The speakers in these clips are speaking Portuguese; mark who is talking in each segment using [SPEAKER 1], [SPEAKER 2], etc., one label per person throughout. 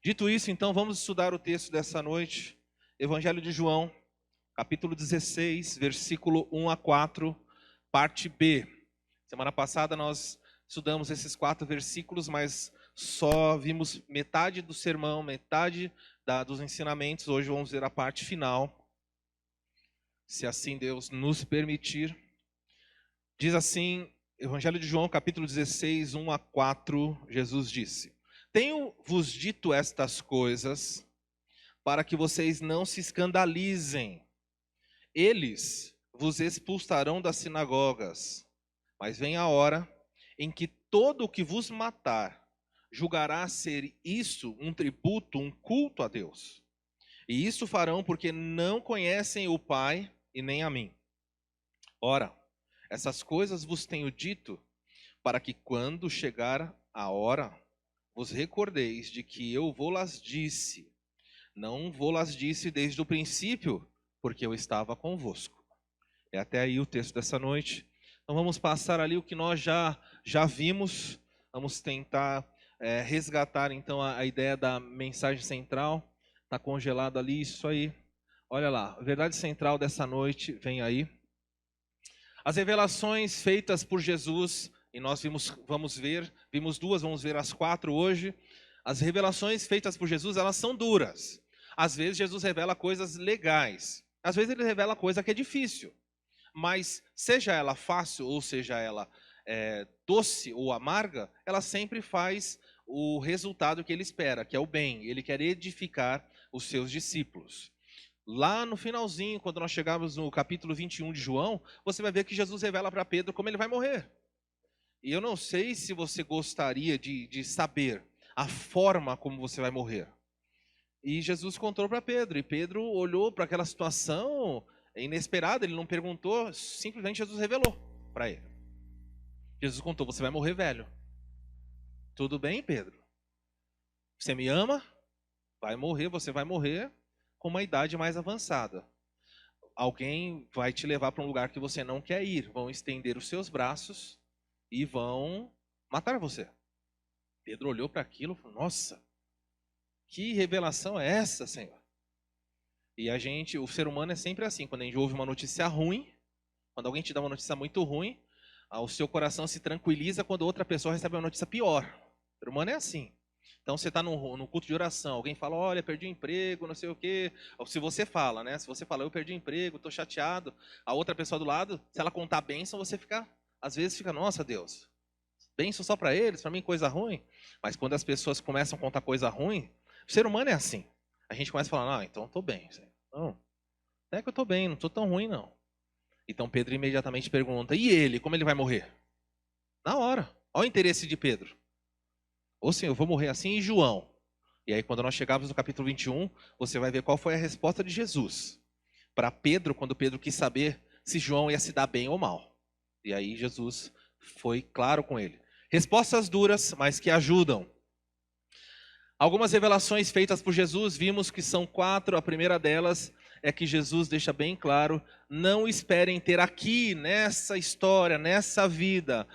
[SPEAKER 1] Dito isso, então, vamos estudar o texto dessa noite. Evangelho de João, capítulo 16, versículo 1 a 4, parte B. Semana passada nós estudamos esses 4 versículos, mas só vimos metade do sermão, metade dos ensinamentos. Hoje vamos ver a parte final, se assim Deus nos permitir. Diz assim, Evangelho de João, capítulo 16, 1 a 4, Jesus disse: Tenho-vos dito estas coisas para que vocês não se escandalizem. Eles vos expulsarão das sinagogas, mas vem a hora em que todo o que vos matar julgará ser isso um tributo, um culto a Deus. E isso farão porque não conhecem o Pai e nem a mim. Ora, essas coisas vos tenho dito para que quando chegar a hora, vos recordeis de que eu vou-las disse. Não vou-las disse desde o princípio, porque eu estava convosco. É até aí o texto dessa noite. Então vamos passar ali o que nós já vimos. Vamos tentar resgatar então a ideia da mensagem central. Está congelado ali, isso aí. Olha lá, a verdade central dessa noite vem aí. As revelações feitas por Jesus, e nós vimos duas, vamos ver as 4 hoje. As revelações feitas por Jesus, elas são duras. Às vezes Jesus revela coisas legais, às vezes ele revela coisa que é difícil. Mas seja ela fácil ou seja ela doce ou amarga, ela sempre faz o resultado que ele espera, que é o bem. Ele quer edificar os seus discípulos. Lá no finalzinho, quando nós chegarmos no capítulo 21 de João, você vai ver que Jesus revela para Pedro como ele vai morrer. E eu não sei se você gostaria de saber a forma como você vai morrer. E Jesus contou para Pedro, e Pedro olhou para aquela situação inesperada, ele não perguntou, simplesmente Jesus revelou para ele. Jesus contou: você vai morrer velho. Tudo bem, Pedro? Você me ama? Vai morrer, você vai morrer com uma idade mais avançada. Alguém vai te levar para um lugar que você não quer ir, vão estender os seus braços e vão matar você. Pedro olhou para aquilo e falou: nossa, que revelação é essa, Senhor? E o ser humano é sempre assim, quando a gente ouve uma notícia ruim, quando alguém te dá uma notícia muito ruim, o seu coração se tranquiliza quando outra pessoa recebe uma notícia pior. O ser humano é assim. Então você está no culto de oração, alguém fala: olha, perdi o emprego, não sei o quê. Ou se você fala, né? Se você fala: eu perdi o emprego, estou chateado. A outra pessoa do lado, se ela contar bênção, você às vezes fica: nossa Deus, bênção só para eles, para mim coisa ruim. Mas quando as pessoas começam a contar coisa ruim, o ser humano é assim. A gente começa a falar: então estou bem. Não, até que eu estou bem, não estou tão ruim não. Então Pedro imediatamente pergunta: e ele, como ele vai morrer? Na hora. Olha o interesse de Pedro. Ou sim, eu vou morrer assim. E João? E aí quando nós chegarmos no capítulo 21, você vai ver qual foi a resposta de Jesus para Pedro, quando Pedro quis saber se João ia se dar bem ou mal. E aí Jesus foi claro com ele. Respostas duras, mas que ajudam. Algumas revelações feitas por Jesus, vimos que são 4. A primeira delas é que Jesus deixa bem claro: não esperem ter aqui, nessa história, nessa vida,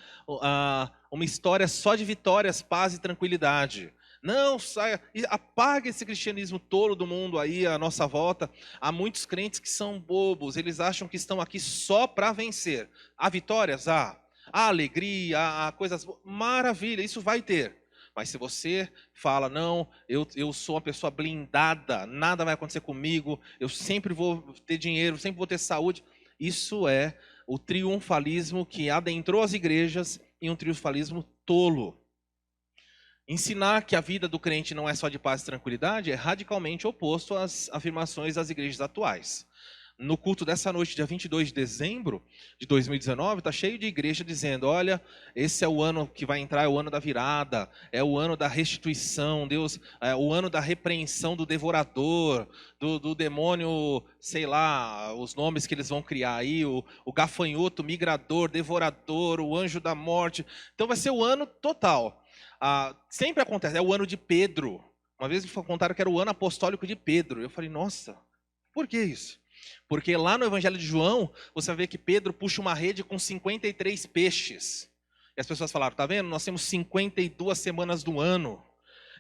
[SPEAKER 1] uma história só de vitórias, paz e tranquilidade. Não saia, apague esse cristianismo tolo do mundo aí à nossa volta. Há muitos crentes que são bobos, eles acham que estão aqui só para vencer. Há vitórias? Há alegria, há coisas boas, maravilha, isso vai ter. Mas se você fala: não, eu sou uma pessoa blindada, nada vai acontecer comigo, eu sempre vou ter dinheiro, sempre vou ter saúde, isso é o triunfalismo que adentrou as igrejas, e um triunfalismo tolo. Ensinar que a vida do crente não é só de paz e tranquilidade é radicalmente oposto às afirmações das igrejas atuais. No culto dessa noite, dia 22 de dezembro de 2019, está cheio de igreja dizendo: olha, esse é o ano que vai entrar, é o ano da virada, é o ano da restituição, Deus, é o ano da repreensão do devorador, do demônio, sei lá, os nomes que eles vão criar aí, o gafanhoto, migrador, devorador, o anjo da morte. Então vai ser o ano total. Sempre acontece, é o ano de Pedro. Uma vez me contaram que era o ano apostólico de Pedro. Eu falei: nossa, por que isso? Porque lá no Evangelho de João, você vai ver que Pedro puxa uma rede com 53 peixes. E as pessoas falaram: tá vendo? Nós temos 52 semanas do ano.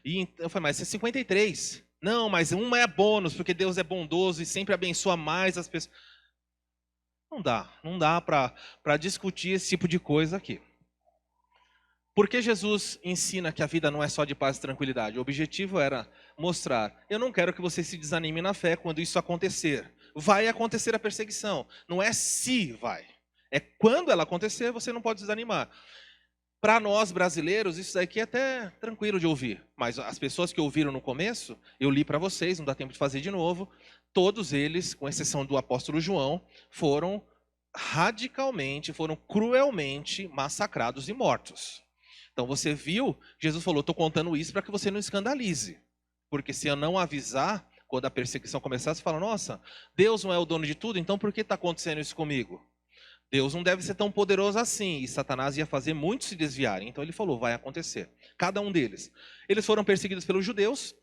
[SPEAKER 1] E eu falei, mas é 53. Não, mas uma é bônus, porque Deus é bondoso e sempre abençoa mais as pessoas. Não dá para discutir esse tipo de coisa aqui. Porque Jesus ensina que a vida não é só de paz e tranquilidade. O objetivo era mostrar, eu não quero que você se desanime na fé quando isso acontecer. Vai acontecer a perseguição, não é se vai. É quando ela acontecer, você não pode desanimar. Para nós brasileiros, isso daqui é até tranquilo de ouvir. Mas as pessoas que ouviram no começo, eu li para vocês, não dá tempo de fazer de novo. Todos eles, com exceção do apóstolo João, foram foram cruelmente massacrados e mortos. Então você viu, Jesus falou, estou contando isso para que você não escandalize. Porque se eu não avisar, quando a perseguição começar, você fala, nossa, Deus não é o dono de tudo, então por que está acontecendo isso comigo? Deus não deve ser tão poderoso assim, e Satanás ia fazer muitos se desviarem. Então ele falou, vai acontecer. Cada um deles. Eles foram perseguidos pelos judeus,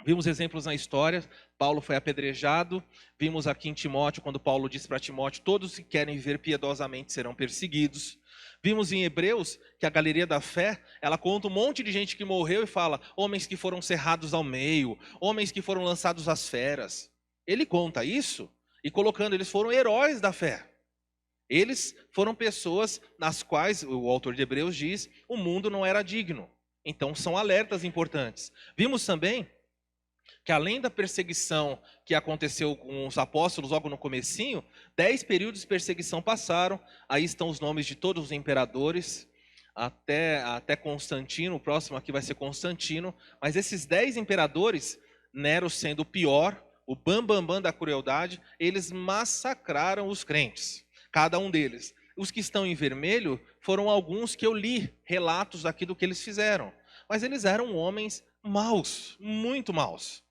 [SPEAKER 1] vimos exemplos na história, Paulo foi apedrejado, vimos aqui em Timóteo, quando Paulo disse para Timóteo, todos que querem viver piedosamente serão perseguidos. Vimos em Hebreus que a galeria da fé, ela conta um monte de gente que morreu e fala, homens que foram cerrados ao meio, homens que foram lançados às feras. Ele conta isso e colocando, eles foram heróis da fé. Eles foram pessoas nas quais, o autor de Hebreus diz, o mundo não era digno. Então são alertas importantes. Vimos também que além da perseguição que aconteceu com os apóstolos logo no comecinho, 10 períodos de perseguição passaram, aí estão os nomes de todos os imperadores, até Constantino, o próximo aqui vai ser Constantino, mas esses 10 imperadores, Nero sendo o pior, o bambambam da crueldade, eles massacraram os crentes, cada um deles. Os que estão em vermelho foram alguns que eu li relatos aqui do que eles fizeram, mas eles eram homens maus, muito maus.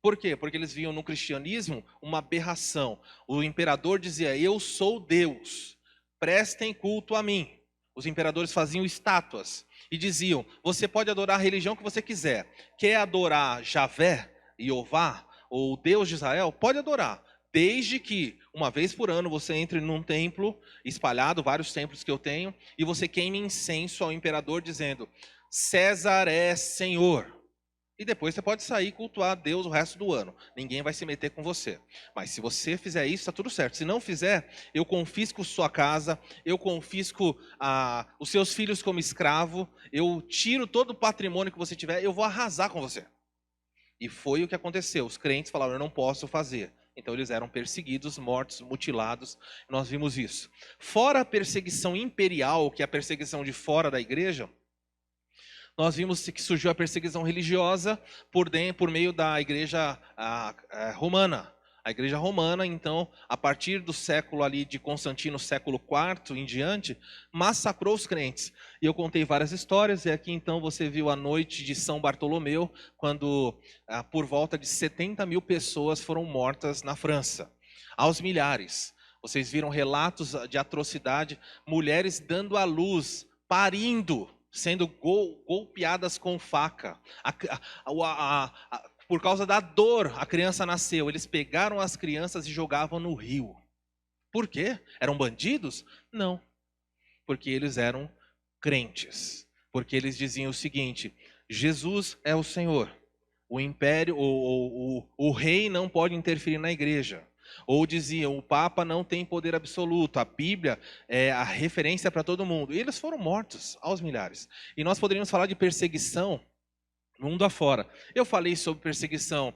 [SPEAKER 1] Por quê? Porque eles viam no cristianismo uma aberração. O imperador dizia, eu sou Deus, prestem culto a mim. Os imperadores faziam estátuas e diziam, você pode adorar a religião que você quiser. Quer adorar Javé, Jeová, ou Deus de Israel? Pode adorar. Desde que, uma vez por ano, você entre num templo, espalhado, vários templos que eu tenho, e você queime incenso ao imperador dizendo, César é Senhor. E depois você pode sair e cultuar a Deus o resto do ano. Ninguém vai se meter com você. Mas se você fizer isso, está tudo certo. Se não fizer, eu confisco sua casa, eu confisco os seus filhos como escravo, eu tiro todo o patrimônio que você tiver, eu vou arrasar com você. E foi o que aconteceu. Os crentes falaram, eu não posso fazer. Então eles eram perseguidos, mortos, mutilados. Nós vimos isso. Fora a perseguição imperial, que é a perseguição de fora da igreja, nós vimos que surgiu a perseguição religiosa por meio da igreja romana. A igreja romana, então, a partir do século ali de Constantino, século IV em diante, massacrou os crentes. E eu contei várias histórias, e aqui então você viu a noite de São Bartolomeu, quando por volta de 70 mil pessoas foram mortas na França, aos milhares. Vocês viram relatos de atrocidade, mulheres dando à luz, parindo, sendo golpeadas com faca. Por causa da dor, a criança nasceu. Eles pegaram as crianças e jogavam no rio. Por quê? Eram bandidos? Não. Porque eles eram crentes. Porque eles diziam o seguinte, Jesus é o Senhor. O império, o rei não pode interferir na igreja. Ou diziam, o Papa não tem poder absoluto, a Bíblia é a referência para todo mundo. E eles foram mortos aos milhares. E nós poderíamos falar de perseguição mundo afora. Eu falei sobre perseguição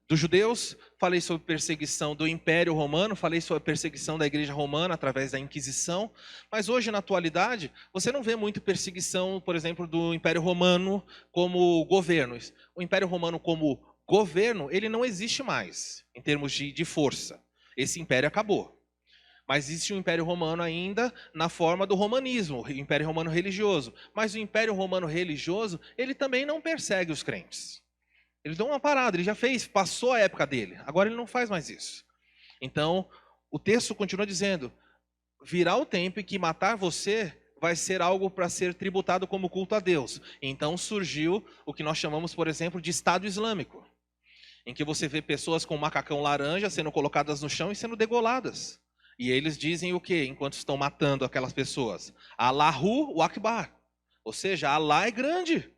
[SPEAKER 1] dos judeus, falei sobre perseguição do Império Romano, falei sobre a perseguição da Igreja Romana através da Inquisição, mas hoje, na atualidade, você não vê muito perseguição, por exemplo, do Império Romano como governo. O Império Romano como governo, ele não existe mais, em termos de força. Esse império acabou. Mas existe um Império Romano ainda na forma do romanismo, o Império Romano religioso. Mas o Império Romano religioso, ele também não persegue os crentes. Ele deu uma parada, ele já fez, passou a época dele. Agora ele não faz mais isso. Então, o texto continua dizendo, virá o tempo em que matar você vai ser algo para ser tributado como culto a Deus. Então surgiu o que nós chamamos, por exemplo, de Estado Islâmico, em que você vê pessoas com macacão laranja sendo colocadas no chão e sendo degoladas. E eles dizem o quê? Enquanto estão matando aquelas pessoas? Allahu Akbar. Ou seja, Allah é grande.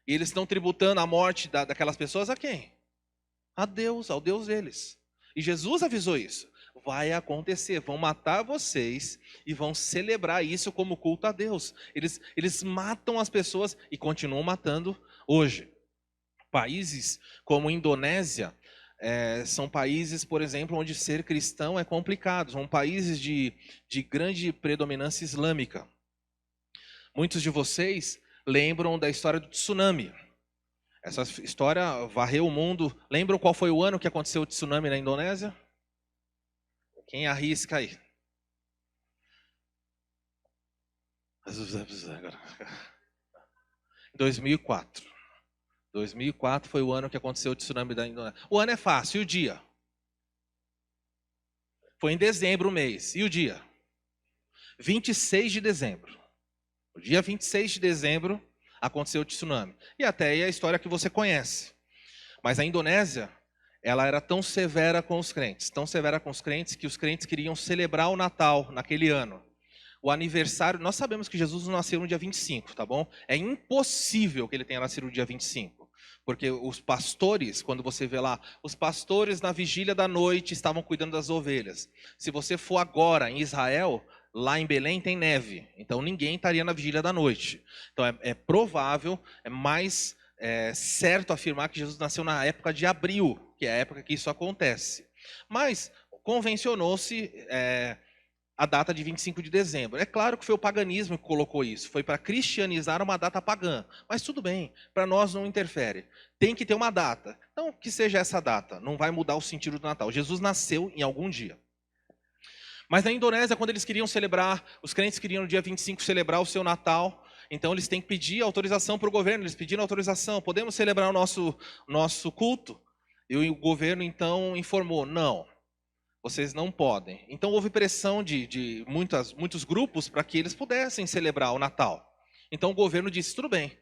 [SPEAKER 1] E eles estão tributando a morte daquelas pessoas a quem? A Deus, ao Deus deles. E Jesus avisou isso. Vai acontecer, vão matar vocês e vão celebrar isso como culto a Deus. Eles matam as pessoas e continuam matando hoje. Países como Indonésia são países, por exemplo, onde ser cristão é complicado. São países de grande predominância islâmica. Muitos de vocês lembram da história do tsunami. Essa história varreu o mundo. Lembram qual foi o ano que aconteceu o tsunami na Indonésia? Quem arrisca aí? 2004. 2004 foi o ano que aconteceu o tsunami da Indonésia. O ano é fácil, e o dia? Foi em dezembro o mês. E o dia? 26 de dezembro. No dia 26 de dezembro aconteceu o tsunami. E até aí é a história que você conhece. Mas a Indonésia, ela era tão severa com os crentes, que os crentes queriam celebrar o Natal naquele ano. O aniversário, nós sabemos que Jesus nasceu no dia 25, tá bom? É impossível que ele tenha nascido no dia 25. Porque os pastores, quando você vê lá, os pastores na vigília da noite estavam cuidando das ovelhas. Se você for agora em Israel, lá em Belém tem neve, então ninguém estaria na vigília da noite. Então é provável, é mais certo afirmar que Jesus nasceu na época de abril, que é a época que isso acontece. Mas convencionou-se a data de 25 de dezembro. É claro que foi o paganismo que colocou isso, foi para cristianizar uma data pagã. Mas tudo bem, para nós não interfere. Tem que ter uma data. Então, que seja essa data, não vai mudar o sentido do Natal. Jesus nasceu em algum dia. Mas na Indonésia, quando eles queriam celebrar, os crentes queriam no dia 25 celebrar o seu Natal, então eles têm que pedir autorização para o governo, eles pediram autorização, podemos celebrar o nosso culto? E o governo então informou, não, vocês não podem. Então houve pressão de muitos grupos para que eles pudessem celebrar o Natal. Então o governo disse, tudo bem,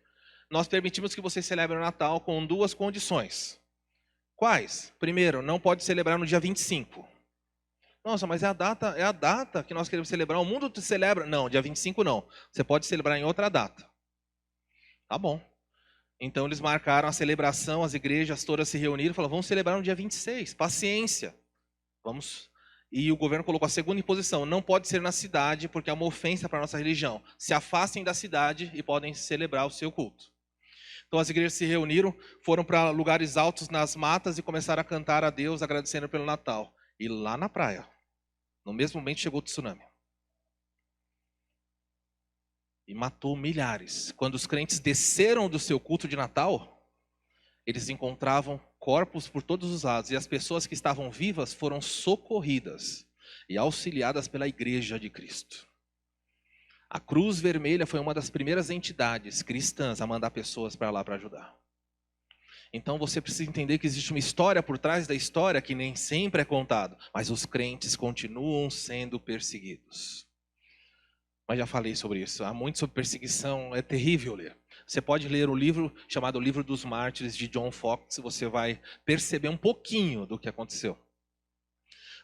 [SPEAKER 1] nós permitimos que vocês celebrem o Natal com 2 condições. Quais? Primeiro, não pode celebrar no dia 25. Nossa, mas é a data que nós queremos celebrar. O mundo celebra. Não, dia 25 não. Você pode celebrar em outra data. Tá bom. Então eles marcaram a celebração, as igrejas todas se reuniram e falaram, vamos celebrar no dia 26. Paciência. Vamos. E o governo colocou a segunda imposição. Não pode ser na cidade, porque é uma ofensa para a nossa religião. Se afastem da cidade e podem celebrar o seu culto. Então as igrejas se reuniram, foram para lugares altos nas matas e começaram a cantar a Deus, agradecendo pelo Natal. E lá na praia, no mesmo momento chegou o tsunami. E matou milhares. Quando os crentes desceram do seu culto de Natal, eles encontravam corpos por todos os lados. E as pessoas que estavam vivas foram socorridas e auxiliadas pela Igreja de Cristo. A Cruz Vermelha foi uma das primeiras entidades cristãs a mandar pessoas para lá para ajudar. Então você precisa entender que existe uma história por trás da história que nem sempre é contado, mas os crentes continuam sendo perseguidos. Mas já falei sobre isso, há muito sobre perseguição, é terrível ler. Você pode ler o livro chamado Livro dos Mártires, de John Foxe, você vai perceber um pouquinho do que aconteceu.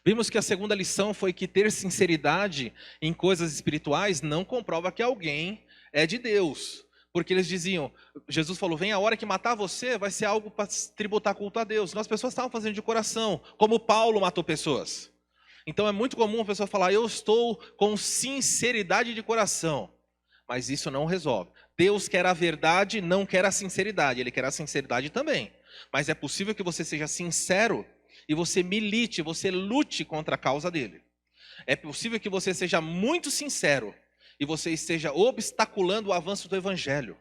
[SPEAKER 1] Vimos que a segunda lição foi que ter sinceridade em coisas espirituais não comprova que alguém é de Deus. Porque eles diziam, Jesus falou, vem a hora que matar você, vai ser algo para tributar culto a Deus. Então as pessoas estavam fazendo de coração, como Paulo matou pessoas. Então é muito comum a pessoa falar, eu estou com sinceridade de coração. Mas isso não resolve. Deus quer a verdade, não quer a sinceridade. Ele quer a sinceridade também. Mas é possível que você seja sincero e você milite, você lute contra a causa dele. É possível que você seja muito sincero e você esteja obstaculando o avanço do evangelho.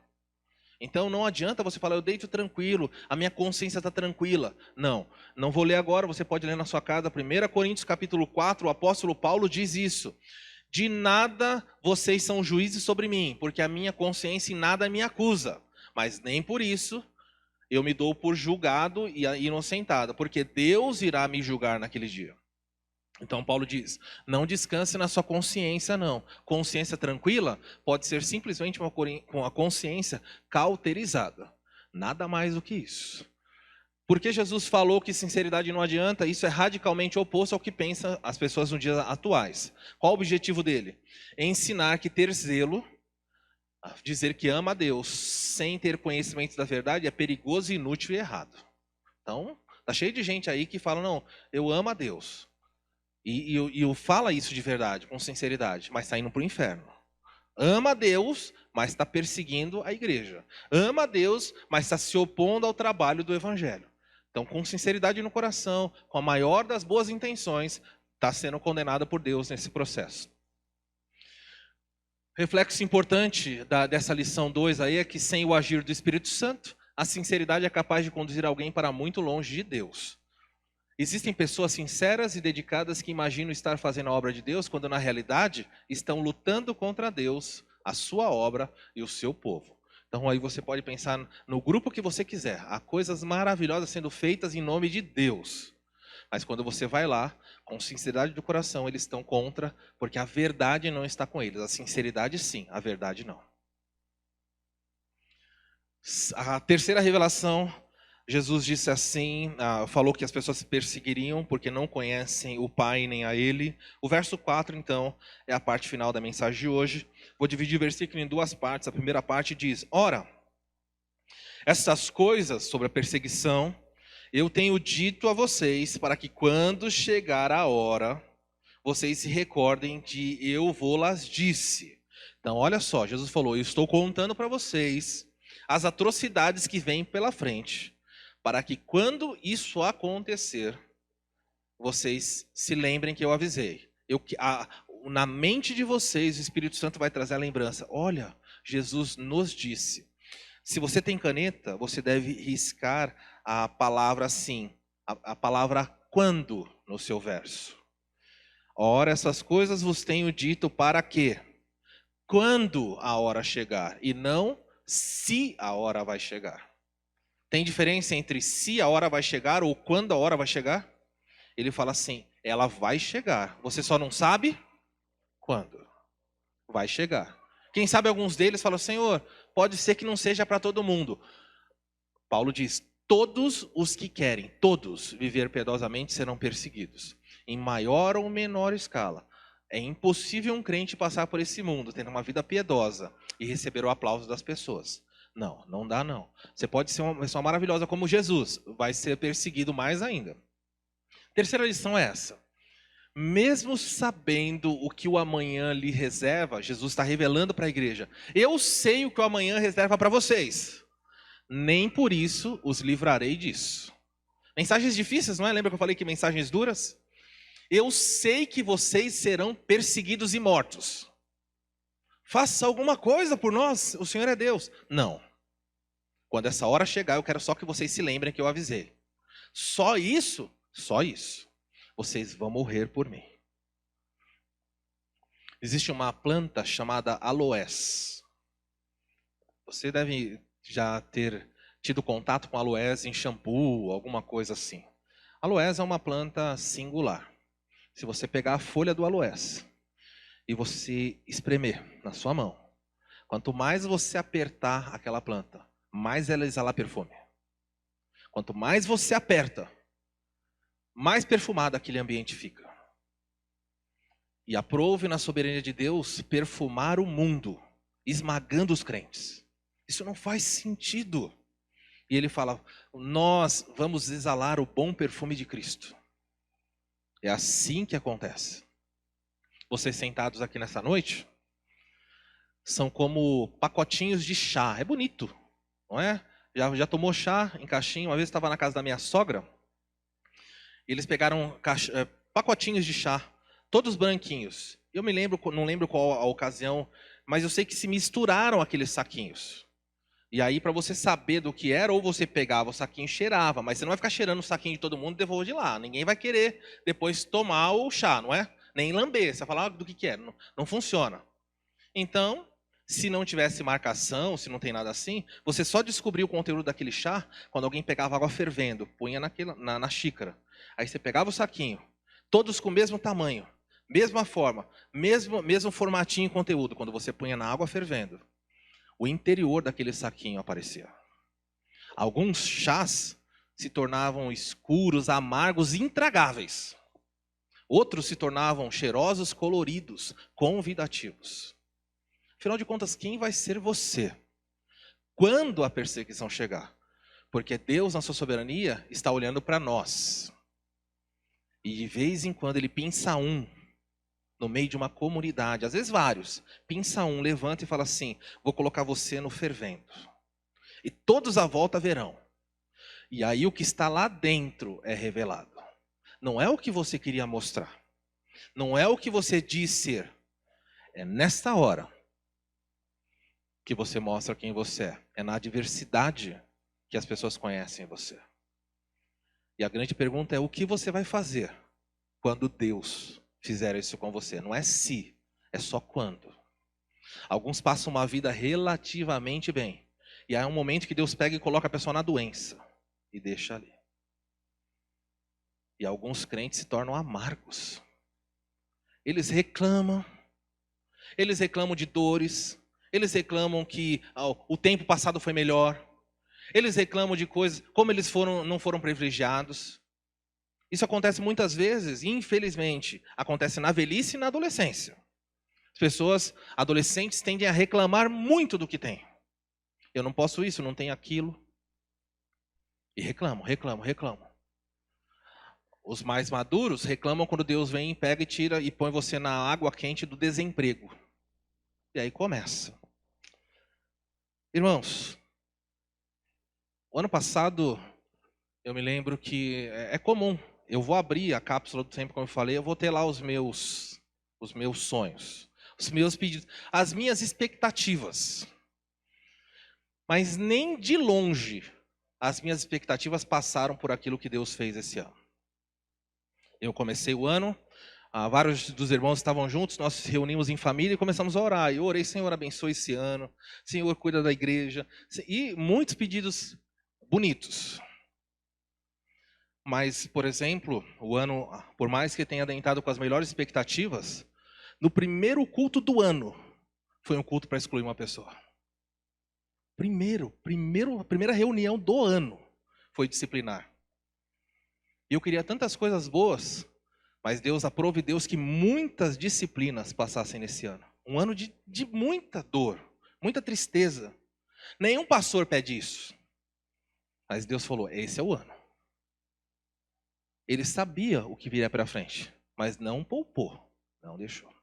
[SPEAKER 1] Então não adianta você falar, eu deito tranquilo, a minha consciência está tranquila. Não vou ler agora, você pode ler na sua casa. 1 Coríntios capítulo 4, o apóstolo Paulo diz isso. De nada vocês são juízes sobre mim, porque a minha consciência em nada me acusa. Mas nem por isso eu me dou por julgado e inocentado, porque Deus irá me julgar naquele dia. Então Paulo diz, não descanse na sua consciência não. Consciência tranquila pode ser simplesmente com a consciência cauterizada. Nada mais do que isso. Porque Jesus falou que sinceridade não adianta, isso é radicalmente oposto ao que pensam as pessoas nos dias atuais. Qual o objetivo dele? Ensinar que ter zelo Dizer que ama a Deus sem ter conhecimento da verdade é perigoso, inútil e errado. Então, tá cheio de gente aí que fala, não, eu amo a Deus. E fala isso de verdade, com sinceridade, mas está indo para o inferno. Ama a Deus, mas está perseguindo a igreja. Ama a Deus, mas está se opondo ao trabalho do evangelho. Então, com sinceridade no coração, com a maior das boas intenções, está sendo condenado por Deus nesse processo. Reflexo importante dessa lição 2 aí é que sem o agir do Espírito Santo, a sinceridade é capaz de conduzir alguém para muito longe de Deus. Existem pessoas sinceras e dedicadas que imaginam estar fazendo a obra de Deus, quando na realidade estão lutando contra Deus, a sua obra e o seu povo. Então aí você pode pensar no grupo que você quiser. Há coisas maravilhosas sendo feitas em nome de Deus. Mas quando você vai lá, com sinceridade do coração, eles estão contra, porque a verdade não está com eles. A sinceridade sim, a verdade não. A terceira revelação, Jesus disse assim, falou que as pessoas se perseguiriam porque não conhecem o Pai nem a Ele. O verso 4, então, é a parte final da mensagem de hoje. Vou dividir o versículo em duas partes. A primeira parte diz, ora, essas coisas sobre a perseguição, eu tenho dito a vocês, para que quando chegar a hora, vocês se recordem que eu vou-las disse. Então, olha só, Jesus falou, eu estou contando para vocês as atrocidades que vêm pela frente, para que quando isso acontecer, vocês se lembrem que eu avisei. Na mente de vocês, o Espírito Santo vai trazer a lembrança. Olha, Jesus nos disse. Se você tem caneta, você deve riscar a palavra sim, a palavra quando no seu verso. Ora, essas coisas vos tenho dito para quê? Quando a hora chegar, e não se a hora vai chegar. Tem diferença entre se a hora vai chegar ou quando a hora vai chegar? Ele fala assim, ela vai chegar. Você só não sabe quando. Vai chegar. Quem sabe alguns deles falam, Senhor, pode ser que não seja para todo mundo. Paulo diz, todos os que querem, todos viver piedosamente serão perseguidos. Em maior ou menor escala. É impossível um crente passar por esse mundo, tendo uma vida piedosa e receber o aplauso das pessoas. Não, não dá não. Você pode ser uma pessoa maravilhosa como Jesus, vai ser perseguido mais ainda. Terceira lição é essa. Mesmo sabendo o que o amanhã lhe reserva, Jesus está revelando para a igreja. Eu sei o que o amanhã reserva para vocês. Nem por isso os livrarei disso. Mensagens difíceis, não é? Lembra que eu falei que mensagens duras? Eu sei que vocês serão perseguidos e mortos. Faça alguma coisa por nós, o Senhor é Deus. Não. Quando essa hora chegar, eu quero só que vocês se lembrem que eu avisei. Só isso, vocês vão morrer por mim. Existe uma planta chamada aloés. Você deve já ter tido contato com aloés em shampoo, alguma coisa assim. Aloés é uma planta singular. Se você pegar a folha do aloés e você espremer na sua mão, quanto mais você apertar aquela planta, mais ela exala perfume. Quanto mais você aperta, mais perfumado aquele ambiente fica. E aprove na soberania de Deus perfumar o mundo, esmagando os crentes. Isso não faz sentido. E ele fala, nós vamos exalar o bom perfume de Cristo. É assim que acontece. Vocês sentados aqui nessa noite, são como pacotinhos de chá. É bonito, não é? Já tomou chá em caixinha? Uma vez eu estava na casa da minha sogra, e eles pegaram pacotinhos de chá, todos branquinhos. Eu não lembro qual a ocasião, mas eu sei que se misturaram aqueles saquinhos. E aí, para você saber do que era, ou você pegava o saquinho e cheirava, mas você não vai ficar cheirando o saquinho de todo mundo e devolver de lá. Ninguém vai querer depois tomar o chá, não é? Nem lamber. Você vai falar do que é. Não funciona. Então, se não tivesse marcação, se não tem nada assim, você só descobria o conteúdo daquele chá quando alguém pegava água fervendo, punha na xícara. Aí você pegava o saquinho, todos com o mesmo tamanho, mesma forma, mesmo formatinho e conteúdo, quando você punha na água fervendo. O interior daquele saquinho aparecia. Alguns chás se tornavam escuros, amargos e intragáveis. Outros se tornavam cheirosos, coloridos, convidativos. Afinal de contas, quem vai ser você quando a perseguição chegar? Porque Deus, na sua soberania, está olhando para nós. E de vez em quando ele pinça um no meio de uma comunidade, às vezes vários, pinça um, levanta e fala assim: vou colocar você no fervento. E todos à volta verão. E aí o que está lá dentro é revelado. Não é o que você queria mostrar. Não é o que você diz ser. É nesta hora que você mostra quem você é. É na adversidade que as pessoas conhecem você. E a grande pergunta é: o que você vai fazer quando Deus fizer isso com você? Não é se, é só quando. Alguns passam uma vida relativamente bem. E aí é um momento que Deus pega e coloca a pessoa na doença. E deixa ali. E alguns crentes se tornam amargos. Eles reclamam de dores, eles reclamam que o tempo passado foi melhor, eles reclamam de coisas, como eles não foram privilegiados. Isso acontece muitas vezes, e infelizmente, acontece na velhice e na adolescência. As pessoas, adolescentes, tendem a reclamar muito do que têm. Eu não posso isso, não tenho aquilo. E reclamam. Os mais maduros reclamam quando Deus vem, pega e tira e põe você na água quente do desemprego. E aí começa. Irmãos, o ano passado, eu me lembro que é comum. Eu vou abrir a cápsula do tempo, como eu falei, eu vou ter lá os meus sonhos, os meus pedidos, as minhas expectativas. Mas nem de longe as minhas expectativas passaram por aquilo que Deus fez esse ano. Eu comecei o ano, vários dos irmãos estavam juntos, nós nos reunimos em família e começamos a orar. Eu orei: Senhor, abençoe esse ano, Senhor, cuida da igreja. E muitos pedidos bonitos. Mas, por exemplo, o ano, por mais que tenha adentrado com as melhores expectativas, no primeiro culto do ano, foi um culto para excluir uma pessoa. A primeira reunião do ano foi disciplinar. E eu queria tantas coisas boas, mas Deus aprove Deus que muitas disciplinas passassem nesse ano. Um ano de muita dor, muita tristeza. Nenhum pastor pede isso. Mas Deus falou: esse é o ano. Ele sabia o que viria para frente, mas não poupou, não deixou.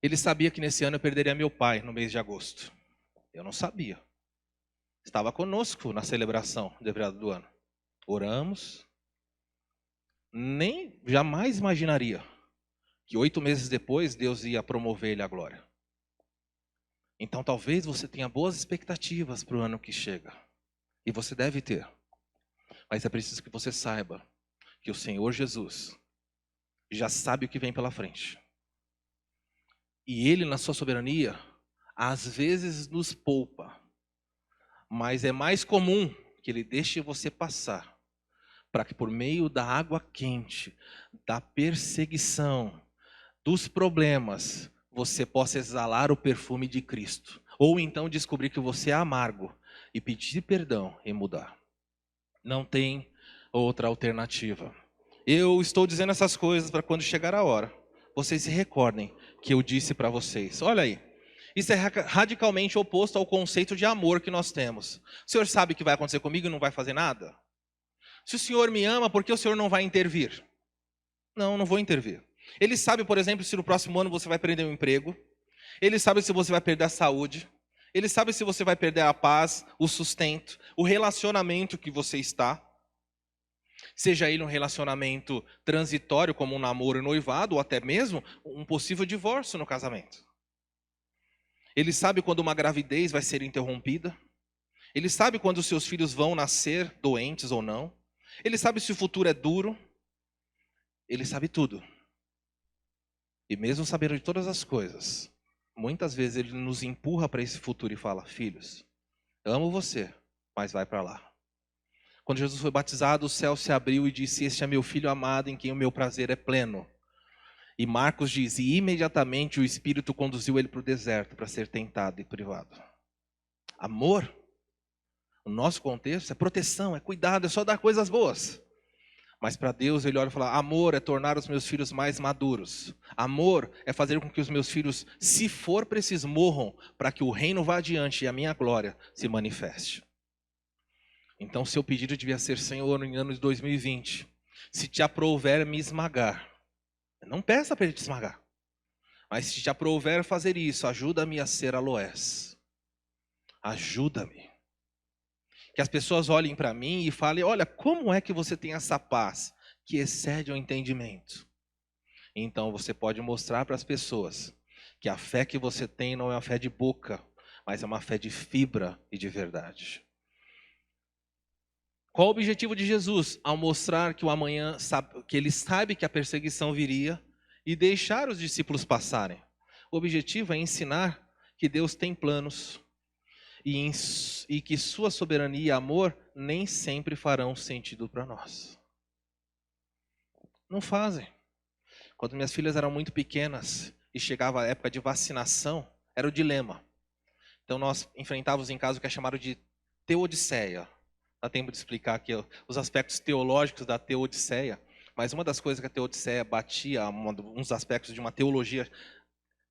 [SPEAKER 1] Ele sabia que nesse ano eu perderia meu pai no mês de agosto. Eu não sabia. Estava conosco na celebração de virada do ano. Oramos. Nem jamais imaginaria que 8 meses depois Deus ia promover ele à glória. Então talvez você tenha boas expectativas para o ano que chega. E você deve ter. Mas é preciso que você saiba que o Senhor Jesus já sabe o que vem pela frente. E Ele, na sua soberania, às vezes nos poupa. Mas é mais comum que Ele deixe você passar, para que por meio da água quente, da perseguição, dos problemas, você possa exalar o perfume de Cristo. Ou então descobrir que você é amargo e pedir perdão e mudar. Não tem outra alternativa. Eu estou dizendo essas coisas para quando chegar a hora, vocês se recordem que eu disse para vocês. Olha aí, isso é radicalmente oposto ao conceito de amor que nós temos. O Senhor sabe o que vai acontecer comigo e não vai fazer nada? Se o Senhor me ama, por que o Senhor não vai intervir? Não vou intervir. Ele sabe, por exemplo, se no próximo ano você vai perder um emprego. Ele sabe se você vai perder a saúde. Ele sabe se você vai perder a paz, o sustento, o relacionamento que você está. Seja ele um relacionamento transitório, como um namoro e noivado, ou até mesmo um possível divórcio no casamento. Ele sabe quando uma gravidez vai ser interrompida. Ele sabe quando os seus filhos vão nascer doentes ou não. Ele sabe se o futuro é duro. Ele sabe tudo. E mesmo sabendo de todas as coisas, muitas vezes Ele nos empurra para esse futuro e fala: filhos, amo você, mas vai para lá. Quando Jesus foi batizado, o céu se abriu e disse: este é meu filho amado, em quem o meu prazer é pleno. E Marcos diz: e imediatamente o Espírito conduziu ele para o deserto para ser tentado e privado. Amor, no nosso contexto, é proteção, é cuidado, é só dar coisas boas. Mas para Deus ele olha e fala: amor é tornar os meus filhos mais maduros. Amor é fazer com que os meus filhos, se for preciso, morram para que o reino vá adiante e a minha glória se manifeste. Então seu pedido devia ser: Senhor, em ano de 2020, se te aprouver me esmagar. Não peça para ele te esmagar. Mas se te aprouver fazer isso, ajuda-me a ser aloés. Ajuda-me. Que as pessoas olhem para mim e falem: olha, como é que você tem essa paz que excede o entendimento? Então você pode mostrar para as pessoas que a fé que você tem não é uma fé de boca, mas é uma fé de fibra e de verdade. Qual o objetivo de Jesus ao mostrar que o amanhã que ele sabe que a perseguição viria e deixar os discípulos passarem? O objetivo é ensinar que Deus tem planos e que sua soberania e amor nem sempre farão sentido para nós. Não fazem. Quando minhas filhas eram muito pequenas e chegava a época de vacinação, era o dilema. Então nós enfrentávamos em casa o que é chamado de teodiceia. Dá tempo de explicar aqui os aspectos teológicos da teodiceia, mas uma das coisas que a teodiceia batia, uns aspectos de uma teologia,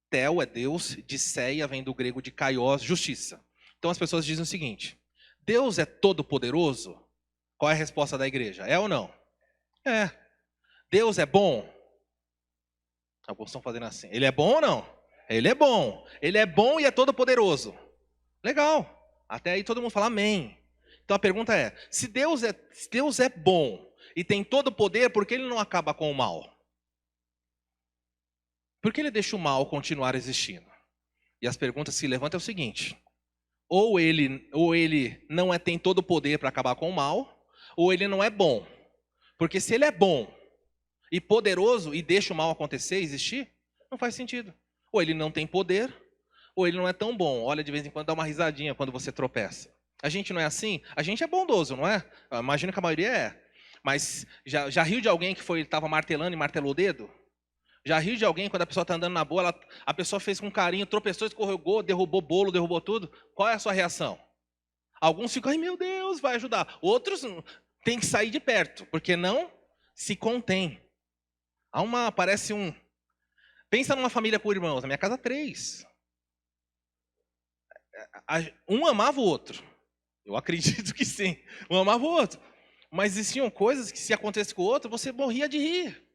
[SPEAKER 1] teo é Deus, diceia vem do grego de kaios, justiça. Então as pessoas dizem o seguinte: Deus é todo poderoso? Qual é a resposta da igreja? É ou não? É. Deus é bom? Alguns estão fazendo assim. Ele é bom ou não? Ele é bom. Ele é bom e é todo poderoso. Legal. Até aí todo mundo fala amém. Então a pergunta é: se Deus é bom e tem todo o poder, por que ele não acaba com o mal? Por que ele deixa o mal continuar existindo? E as perguntas que se levantam é o seguinte: ou ele não tem todo o poder para acabar com o mal, ou ele não é bom. Porque se ele é bom e poderoso e deixa o mal acontecer, existir, não faz sentido. Ou ele não tem poder, ou ele não é tão bom. Olha, de vez em quando dá uma risadinha quando você tropeça. A gente não é assim? A gente é bondoso, não é? Eu imagino que a maioria é. Mas já riu de alguém que estava martelando e martelou o dedo? Já riu de alguém quando a pessoa está andando na boa, a pessoa fez com carinho, tropeçou, escorregou, derrubou bolo, derrubou tudo? Qual é a sua reação? Alguns ficam: ai meu Deus, vai ajudar. Outros têm que sair de perto, porque não se contém. Pensa numa família com irmãos, na minha casa 3. Um amava o outro. Eu acredito que sim. Um amava o outro. Mas existiam coisas que, se acontecesse com o outro, você morria de rir.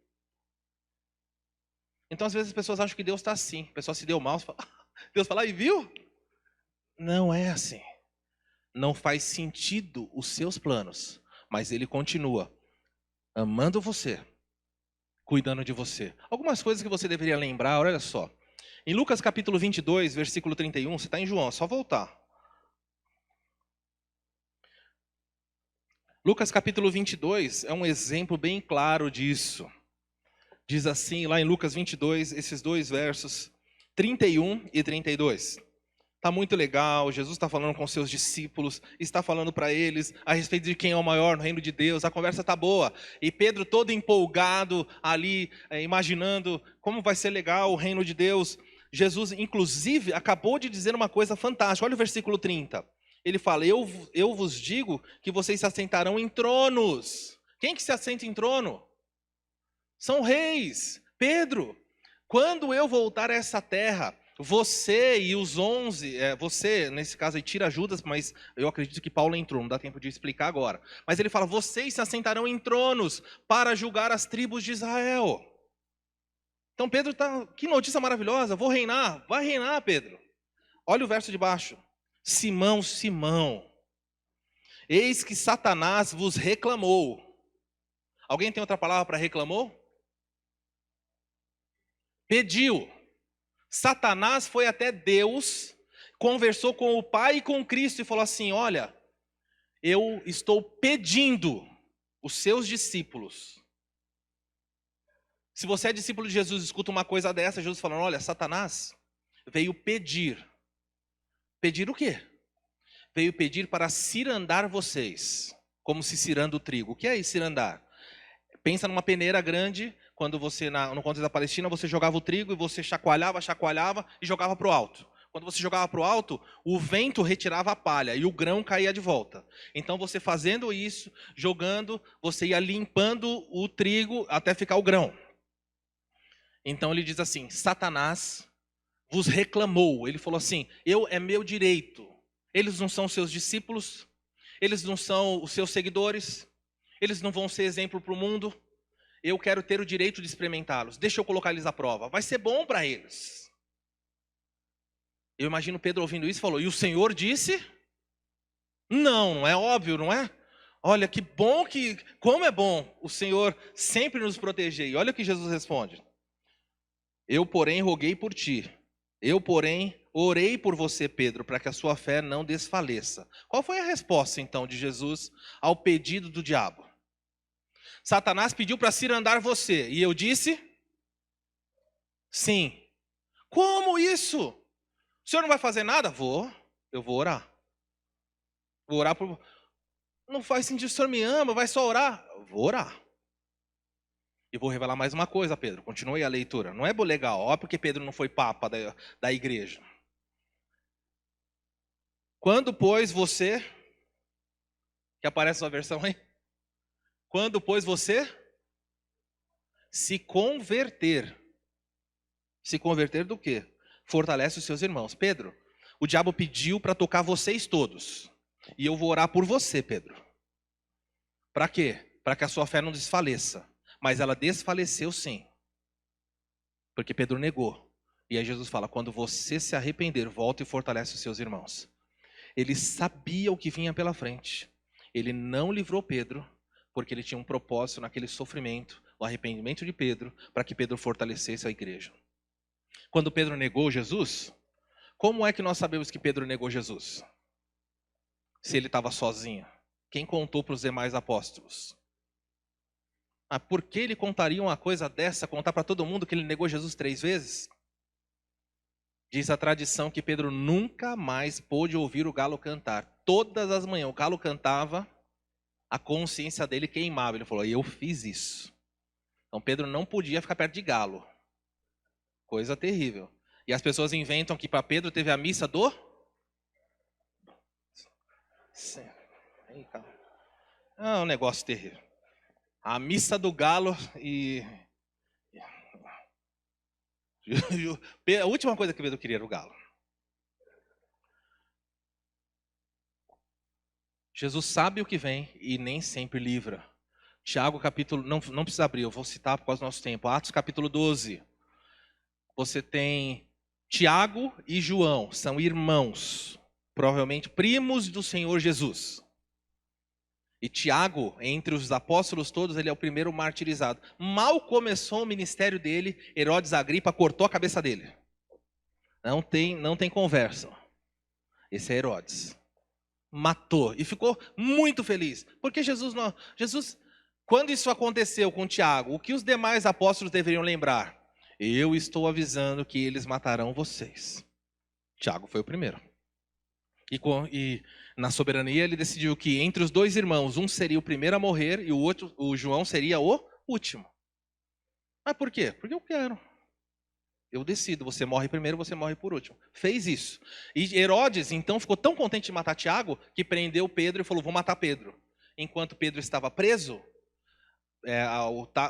[SPEAKER 1] Então, às vezes, as pessoas acham que Deus está assim. A pessoa se deu mal, Deus fala: e viu? Não é assim. Não faz sentido os seus planos. Mas Ele continua amando você, cuidando de você. Algumas coisas que você deveria lembrar, olha só. Em Lucas capítulo 22, versículo 31, você está em João, é só voltar. Lucas capítulo 22 é um exemplo bem claro disso. Diz assim, lá em Lucas 22, esses dois versos, 31 e 32. Está muito legal, Jesus está falando com seus discípulos, está falando para eles a respeito de quem é o maior no reino de Deus, a conversa está boa. E Pedro todo empolgado ali, imaginando como vai ser legal o reino de Deus. Jesus, inclusive, acabou de dizer uma coisa fantástica. Olha o versículo 30. Ele fala: eu vos digo que vocês se assentarão em tronos. Quem que se assenta em trono? São reis. Pedro, quando eu voltar a essa terra, você e os 11, você, nesse caso aí, tira Judas, mas eu acredito que Paulo entrou, não dá tempo de explicar agora. Mas ele fala: vocês se assentarão em tronos para julgar as tribos de Israel. Então Pedro que notícia maravilhosa, vou reinar. Vai reinar, Pedro. Olha o verso de baixo. Simão, Simão, eis que Satanás vos reclamou. Alguém tem outra palavra para reclamou? Pediu. Satanás foi até Deus, conversou com o Pai e com Cristo e falou assim: olha, eu estou pedindo os seus discípulos. Se você é discípulo de Jesus, escuta uma coisa dessa, Jesus falando: olha, Satanás veio pedir. Pedir o quê? Veio pedir para cirandar vocês, como se ciranda o trigo. O que é isso, cirandar? Pensa numa peneira grande, quando você, no contexto da Palestina, você jogava o trigo e você chacoalhava e jogava para o alto. Quando você jogava para o alto, o vento retirava a palha e o grão caía de volta. Então você fazendo isso, jogando, você ia limpando o trigo até ficar o grão. Então ele diz assim: Satanás vos reclamou. Ele falou assim: é meu direito. Eles não são seus discípulos, eles não são os seus seguidores, eles não vão ser exemplo para o mundo. Eu quero ter o direito de experimentá-los. Deixa eu colocar eles à prova. Vai ser bom para eles. Eu imagino Pedro ouvindo isso e falou: e o Senhor disse? Não é óbvio, não é? Olha, que bom como é bom o Senhor sempre nos proteger. E olha o que Jesus responde: eu, porém, roguei por ti. Eu, porém, orei por você, Pedro, para que a sua fé não desfaleça. Qual foi a resposta, então, de Jesus ao pedido do diabo? Satanás pediu para cirandar você, e eu disse? Sim. Como isso? O senhor não vai fazer nada? Eu vou orar. Vou orar por... Não faz sentido, o senhor me ama, vai só orar? Eu vou orar. E vou revelar mais uma coisa, Pedro. Continue a leitura. Não é legal, ó, porque Pedro não foi papa da igreja. Quando, pois, você... Que aparece sua versão aí? Quando, pois, você se converter. Se converter do quê? Fortalece os seus irmãos. Pedro, o diabo pediu para tocar vocês todos. E eu vou orar por você, Pedro. Para quê? Para que a sua fé não desfaleça. Mas ela desfaleceu sim. Porque Pedro negou. E aí Jesus fala: quando você se arrepender, volta e fortalece os seus irmãos. Ele sabia o que vinha pela frente. Ele não livrou Pedro, porque ele tinha um propósito naquele sofrimento, o arrependimento de Pedro, para que Pedro fortalecesse a igreja. Quando Pedro negou Jesus, como é que nós sabemos que Pedro negou Jesus? Se ele estava sozinho. Quem contou para os demais apóstolos? Por que ele contaria uma coisa dessa, contar para todo mundo que ele negou Jesus 3 vezes? Diz a tradição que Pedro nunca mais pôde ouvir o galo cantar. Todas as manhãs o galo cantava, a consciência dele queimava. Ele falou: eu fiz isso. Então Pedro não podia ficar perto de galo. Coisa terrível. E as pessoas inventam que para Pedro teve a missa do... É um negócio terrível. A missa do galo e... A última coisa que Pedro queria era o galo. Jesus sabe o que vem e nem sempre livra. Tiago capítulo... Não precisa abrir, eu vou citar por causa do nosso tempo. Atos capítulo 12. Você tem Tiago e João, são irmãos, provavelmente primos do Senhor Jesus. E Tiago, entre os apóstolos todos, ele é o primeiro martirizado. Mal começou o ministério dele, Herodes Agripa cortou a cabeça dele. Não tem conversa. Esse é Herodes. Matou e ficou muito feliz. Porque Jesus, quando isso aconteceu com Tiago, o que os demais apóstolos deveriam lembrar? Eu estou avisando que eles matarão vocês. Tiago foi o primeiro. E na soberania ele decidiu que entre os dois irmãos, um seria o primeiro a morrer e o João seria o último. Mas por quê? Porque eu quero. Eu decido, você morre primeiro, você morre por último. Fez isso. E Herodes então ficou tão contente de matar Tiago que prendeu Pedro e falou: vou matar Pedro. Enquanto Pedro estava preso,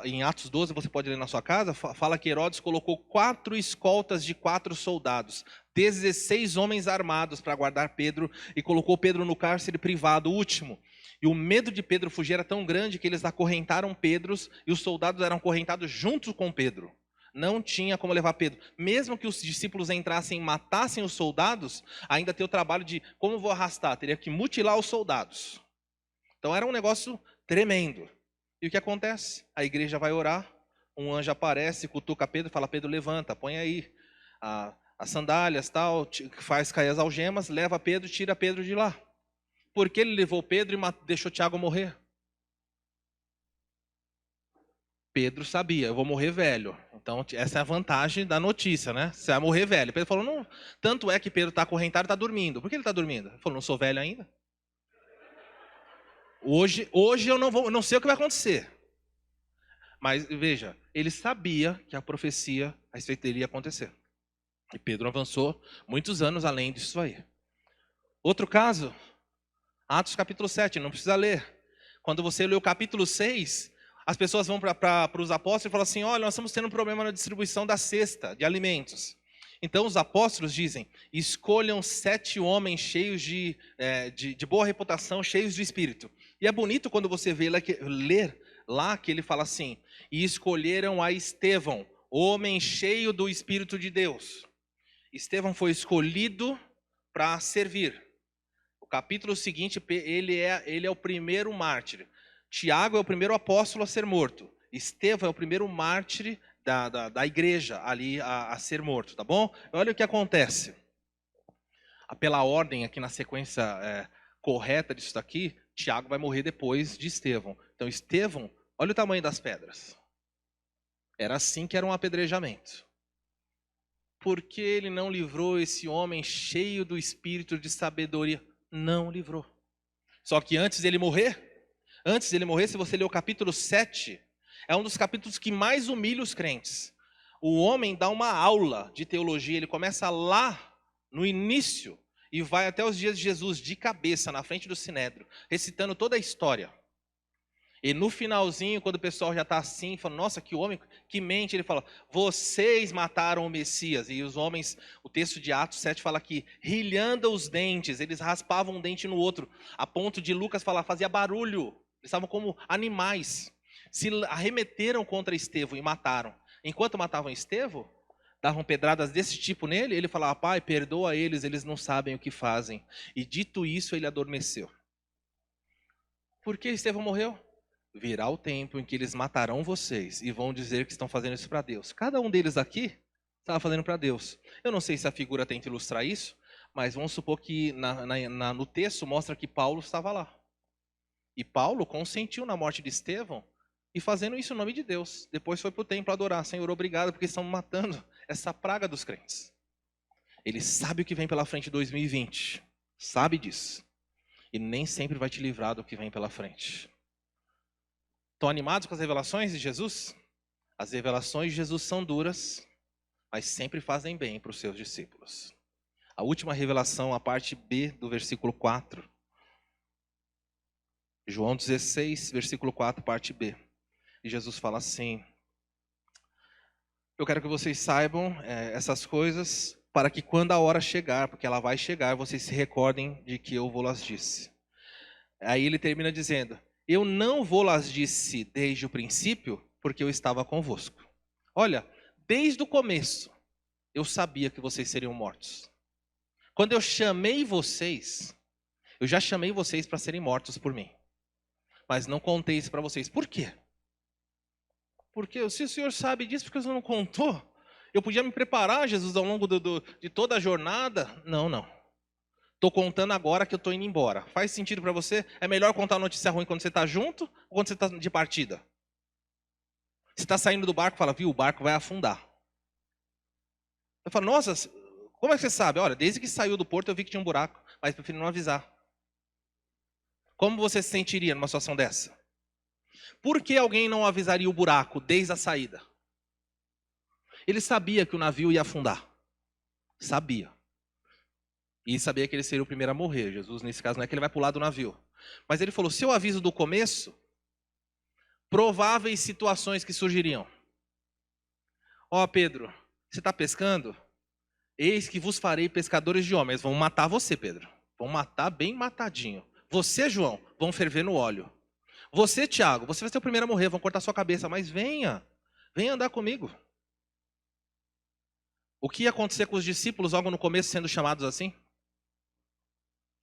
[SPEAKER 1] em Atos 12, você pode ler na sua casa, fala que Herodes colocou 4 escoltas de 4 soldados, 16 homens armados para guardar Pedro, e colocou Pedro no cárcere privado, o último. E o medo de Pedro fugir era tão grande que eles acorrentaram Pedro, e os soldados eram acorrentados junto com Pedro. Não tinha como levar Pedro. Mesmo que os discípulos entrassem e matassem os soldados, ainda tem o trabalho de, como vou arrastar? Teria que mutilar os soldados. Então era um negócio tremendo. E o que acontece? A igreja vai orar, um anjo aparece, cutuca Pedro e fala: Pedro, levanta, põe aí as sandálias, tal, faz cair as algemas, leva Pedro, tira Pedro de lá. Porque ele levou Pedro e deixou Tiago morrer? Pedro sabia: eu vou morrer velho. Então essa é a vantagem da notícia, né? Você vai morrer velho. Pedro falou: não, tanto é que Pedro está acorrentado e está dormindo. Por que ele está dormindo? Ele falou: não sou velho ainda. Hoje eu não sei o que vai acontecer. Mas veja, ele sabia que a profecia a respeito dele ia acontecer. E Pedro avançou muitos anos além disso aí. Outro caso, Atos capítulo 7, não precisa ler. Quando você lê o capítulo 6, as pessoas vão para os apóstolos e falam assim, olha, nós estamos tendo um problema na distribuição da cesta de alimentos. Então os apóstolos dizem, escolham 7 homens cheios de boa reputação, cheios de espírito. E é bonito quando você ler lá que ele fala assim, e escolheram a Estevão, homem cheio do Espírito de Deus. Estevão foi escolhido para servir. O capítulo seguinte, ele é o primeiro mártir. Tiago é o primeiro apóstolo a ser morto. Estevão é o primeiro mártir da igreja ali a ser morto, tá bom? Olha o que acontece. Pela ordem aqui na sequência correta disso daqui, Tiago vai morrer depois de Estevão. Então Estevão, olha o tamanho das pedras. Era assim que era um apedrejamento. Por que ele não livrou esse homem cheio do espírito de sabedoria? Não livrou. Só que antes dele morrer, se você ler o capítulo 7, é um dos capítulos que mais humilha os crentes. O homem dá uma aula de teologia, ele começa lá no início e vai até os dias de Jesus de cabeça na frente do Sinédrio, recitando toda a história. E no finalzinho, quando o pessoal já está assim, falando, nossa, que homem, que mente, ele fala, vocês mataram o Messias. E os homens, o texto de Atos 7 fala que, rilhando os dentes, eles raspavam um dente no outro, a ponto de Lucas falar, fazia barulho, eles estavam como animais. Se arremeteram contra Estevão e mataram. Enquanto matavam Estevão, davam pedradas desse tipo nele, ele falava, pai, perdoa eles não sabem o que fazem. E dito isso, ele adormeceu. Por que Estevão morreu? Virá o tempo em que eles matarão vocês e vão dizer que estão fazendo isso para Deus. Cada um deles aqui estava fazendo para Deus. Eu não sei se a figura tenta ilustrar isso, mas vamos supor que no texto mostra que Paulo estava lá. E Paulo consentiu na morte de Estevão e fazendo isso em nome de Deus. Depois foi para o templo adorar. Senhor, obrigado porque estão matando essa praga dos crentes. Ele sabe o que vem pela frente em 2020. Sabe disso. E nem sempre vai te livrar do que vem pela frente. Estão animados com as revelações de Jesus? As revelações de Jesus são duras, mas sempre fazem bem para os seus discípulos. A última revelação, a parte B do versículo 4. João 16, versículo 4, parte B. E Jesus fala assim, eu quero que vocês saibam essas coisas, para que quando a hora chegar, porque ela vai chegar, vocês se recordem de que eu vou-las disse. Aí ele termina dizendo, eu não vou-las disse desde o princípio, porque eu estava convosco. Olha, desde o começo, eu sabia que vocês seriam mortos. Quando eu chamei vocês, eu já chamei vocês para serem mortos por mim. Mas não contei isso para vocês. Por quê? Porque se o Senhor sabe disso, porque o Senhor não contou? Eu podia me preparar, Jesus, ao longo de toda a jornada? Não. Estou contando agora que eu estou indo embora. Faz sentido para você? É melhor contar notícia ruim quando você está junto ou quando você está de partida? Você está saindo do barco e fala, viu, o barco vai afundar. Eu falo, nossa, como é que você sabe? Olha, desde que saiu do porto eu vi que tinha um buraco, mas prefiro não avisar. Como você se sentiria numa situação dessa? Por que alguém não avisaria o buraco desde a saída? Ele sabia que o navio ia afundar. Sabia. E sabia que ele seria o primeiro a morrer. Jesus, nesse caso, não é que ele vai pular do navio. Mas ele falou, se eu aviso do começo, prováveis situações que surgiriam. Ó, Pedro, você está pescando? Eis que vos farei pescadores de homens. Vão matar você, Pedro. Vão matar bem matadinho. Você, João, vão ferver no óleo. Você, Tiago, você vai ser o primeiro a morrer. Vão cortar sua cabeça. Mas venha andar comigo. O que ia acontecer com os discípulos logo no começo sendo chamados assim?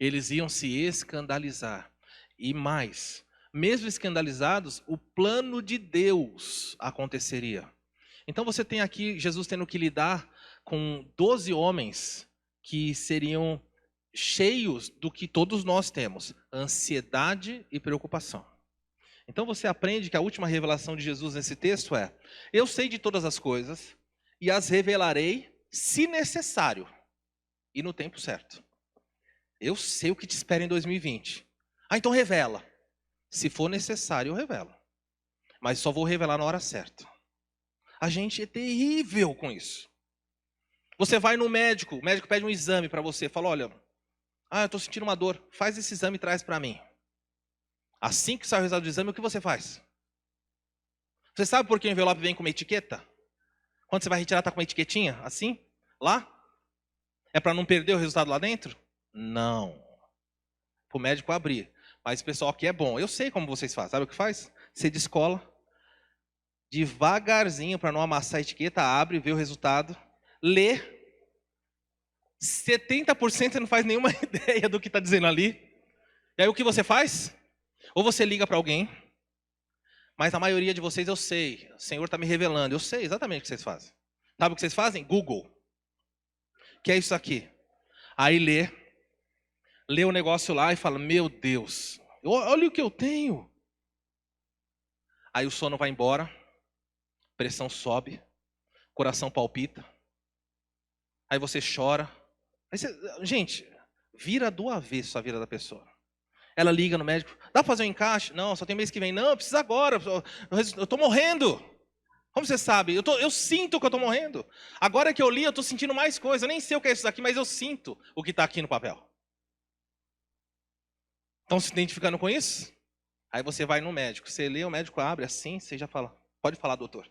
[SPEAKER 1] Eles iam se escandalizar. E mais, mesmo escandalizados, o plano de Deus aconteceria. Então você tem aqui Jesus tendo que lidar com 12 homens que seriam cheios do que todos nós temos, ansiedade e preocupação. Então você aprende que a última revelação de Jesus nesse texto é, eu sei de todas as coisas e as revelarei se necessário e no tempo certo. Eu sei o que te espera em 2020. Ah, então revela. Se for necessário, eu revelo. Mas só vou revelar na hora certa. A gente é terrível com isso. Você vai no médico, o médico pede um exame para você, fala, olha, eu estou sentindo uma dor, faz esse exame e traz para mim. Assim que sai o resultado do exame, o que você faz? Você sabe por que o envelope vem com uma etiqueta? Quando você vai retirar, está com uma etiquetinha, assim, lá? É para não perder o resultado lá dentro? Não. Para o médico abrir. Mas o pessoal aqui é bom. Eu sei como vocês fazem. Sabe o que faz? Você descola, devagarzinho, para não amassar a etiqueta, abre, vê o resultado, lê. 70% você não faz nenhuma ideia do que está dizendo ali. E aí o que você faz? Ou você liga para alguém, mas a maioria de vocês eu sei, o Senhor está me revelando, eu sei exatamente o que vocês fazem. Sabe o que vocês fazem? Google. Que é isso aqui. Aí lê o negócio lá e fala, meu Deus, olha o que eu tenho. Aí o sono vai embora, pressão sobe, coração palpita, aí você chora. Aí gente, vira do avesso a vida da pessoa. Ela liga no médico, dá para fazer um encaixe? Não, só tem mês que vem. Não, precisa agora, eu estou morrendo. Como você sabe? Eu sinto que eu estou morrendo. Agora que eu li, eu estou sentindo mais coisa. Eu nem sei o que é isso daqui, mas eu sinto o que está aqui no papel. Estão se identificando com isso? Aí você vai no médico. Você lê, o médico abre assim, você já fala. Pode falar, doutor.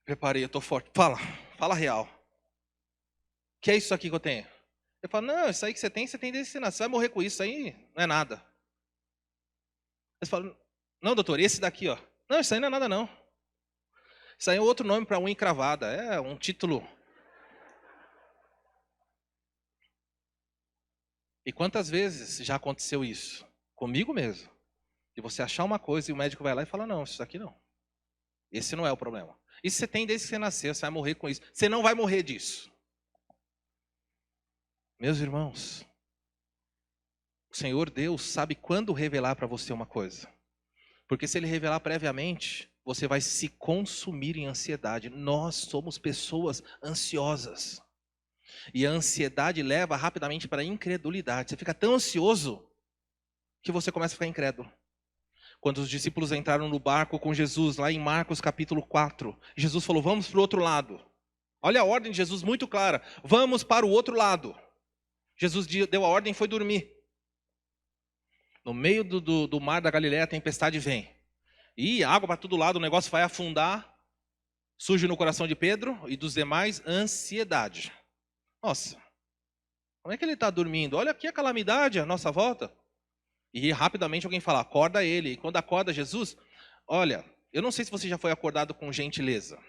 [SPEAKER 1] Preparei, eu estou forte. Fala real. O que é isso aqui que eu tenho? Eu falo, não, isso aí que você tem desde que você nasceu. Você vai morrer com isso aí, não é nada. Eles falam, não, doutor, esse daqui, ó. Não, isso aí não é nada, não. Isso aí é outro nome para unha encravada. É um título. E quantas vezes já aconteceu isso? Comigo mesmo. De você achar uma coisa e o médico vai lá e fala, não, isso aqui não. Esse não é o problema. Isso você tem desde que você nasceu, você vai morrer com isso. Você não vai morrer disso. Meus irmãos, o Senhor Deus sabe quando revelar para você uma coisa. Porque se Ele revelar previamente, você vai se consumir em ansiedade. Nós somos pessoas ansiosas. E a ansiedade leva rapidamente para a incredulidade. Você fica tão ansioso que você começa a ficar incrédulo. Quando os discípulos entraram no barco com Jesus, lá em Marcos capítulo 4, Jesus falou, vamos para o outro lado. Olha a ordem de Jesus muito clara, vamos para o outro lado. Jesus deu a ordem e foi dormir. No meio do mar da Galileia, a tempestade vem. E água para todo lado, o negócio vai afundar. Surge no coração de Pedro e dos demais ansiedade. Nossa, como é que ele está dormindo? Olha aqui a calamidade à nossa volta. E rapidamente alguém fala, acorda ele. E quando acorda Jesus, olha, eu não sei se você já foi acordado com gentileza.